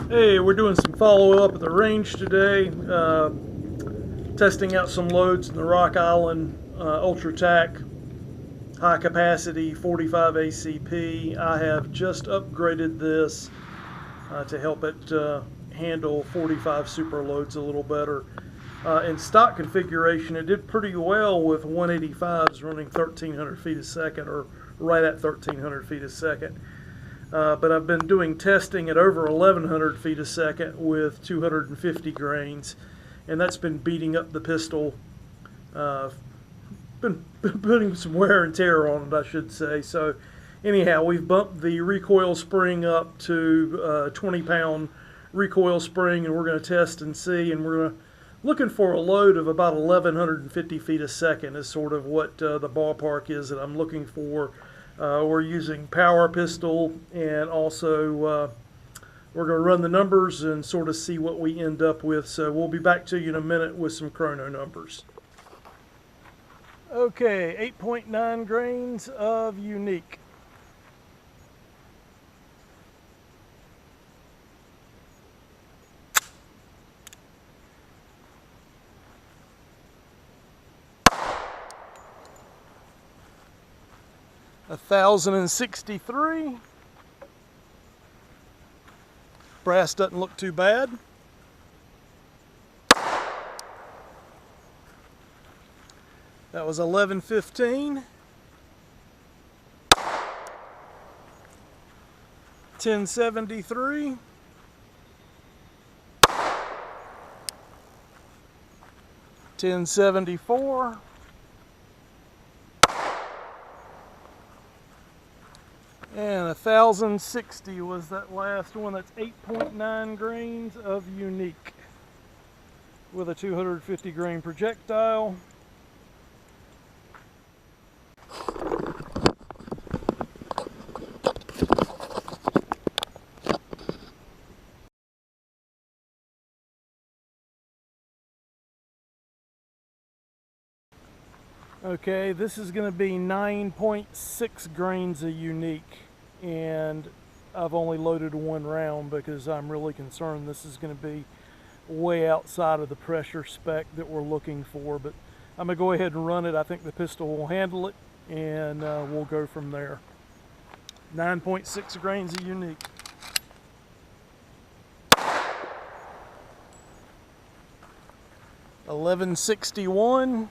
Hey, we're doing some follow-up at the range today, testing out some loads in the Rock Island Ultra TAC high capacity 45 ACP. I have just upgraded this to help it handle 45 super loads a little better. In stock configuration, it did pretty well with 185s running 1,300 feet a second, or right at 1,300 feet a second. But I've been doing testing at over 1,100 feet a second with 250 grains, and that's been beating up the pistol. Been putting some wear and tear on it, I should say. So anyhow, we've bumped the recoil spring up to 20-pound recoil spring, and we're going to test and see, and we're looking for a load of about 1,150 feet a second is sort of what the ballpark is that I'm looking for. We're using power pistol, and also we're going to run the numbers and sort of see what we end up with. So we'll be back to you in a minute with some chrono numbers. Okay, 8.9 grains of unique. $1,063. Brass doesn't look too bad. That was 1115. 1073. 1074. And 1,060 was that last one. That's 8.9 grains of unique with a 250 grain projectile. Okay, this is going to be 9.6 grains of unique, and I've only loaded one round because I'm really concerned this is going to be way outside of the pressure spec that we're looking for, but I'm going to go ahead and run it. I think the pistol will handle it, and we'll go from there. 9.6 grains of unique. $11.61.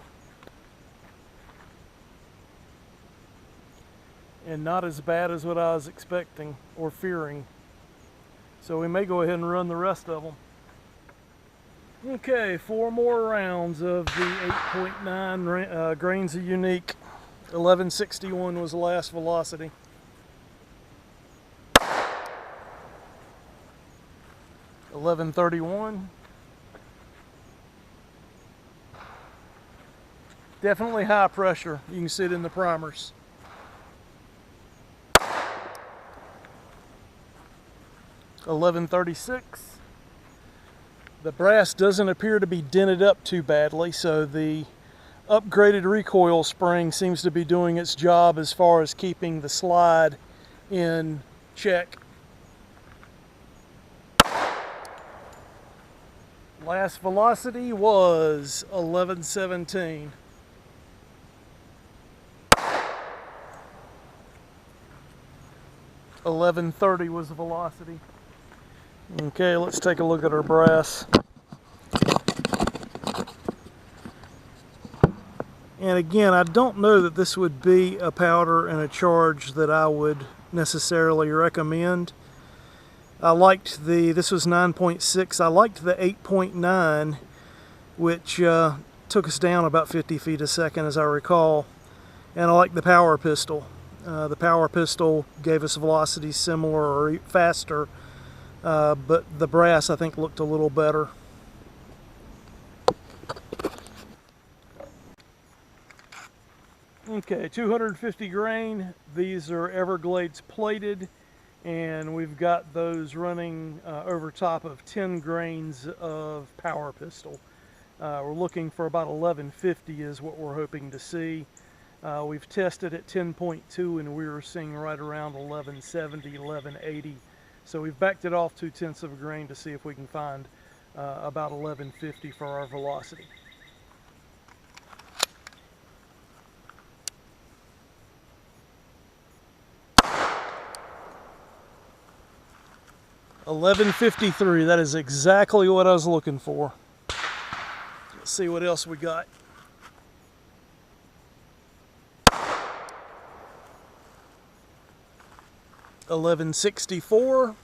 And not as bad as what I was expecting or fearing. So we may go ahead and run the rest of them. Okay, 4 more rounds of the 8.9 grains of unique. 1161 was the last velocity. $11.31. Definitely high pressure. You can see it in the primers. $11.36. The brass doesn't appear to be dented up too badly, so the upgraded recoil spring seems to be doing its job as far as keeping the slide in check. Last velocity was 11.17. $11.30 was the velocity. Okay, let's take a look at our brass. And again, I don't know that this would be a powder and a charge that I would necessarily recommend. I liked this was 9.6. I liked the 8.9, which took us down about 50 feet a second, as I recall. And I like the power pistol. The power pistol gave us velocity similar or faster. But the brass, I think, looked a little better. Okay, 250 grain. These are Everglades plated, and we've got those running over top of 10 grains of power pistol. We're looking for about 1150 is what we're hoping to see. We've tested at 10.2, and we were seeing right around 1170, 1180. So we've backed it off 0.2 of a grain to see if we can find about 1150 for our velocity. $11.53, that is exactly what I was looking for. Let's see what else we got. $11.64.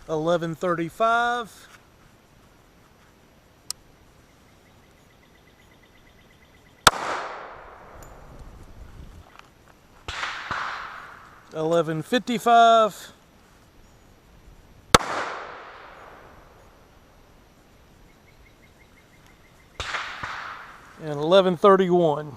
$11.35. $11.55. And $11.31.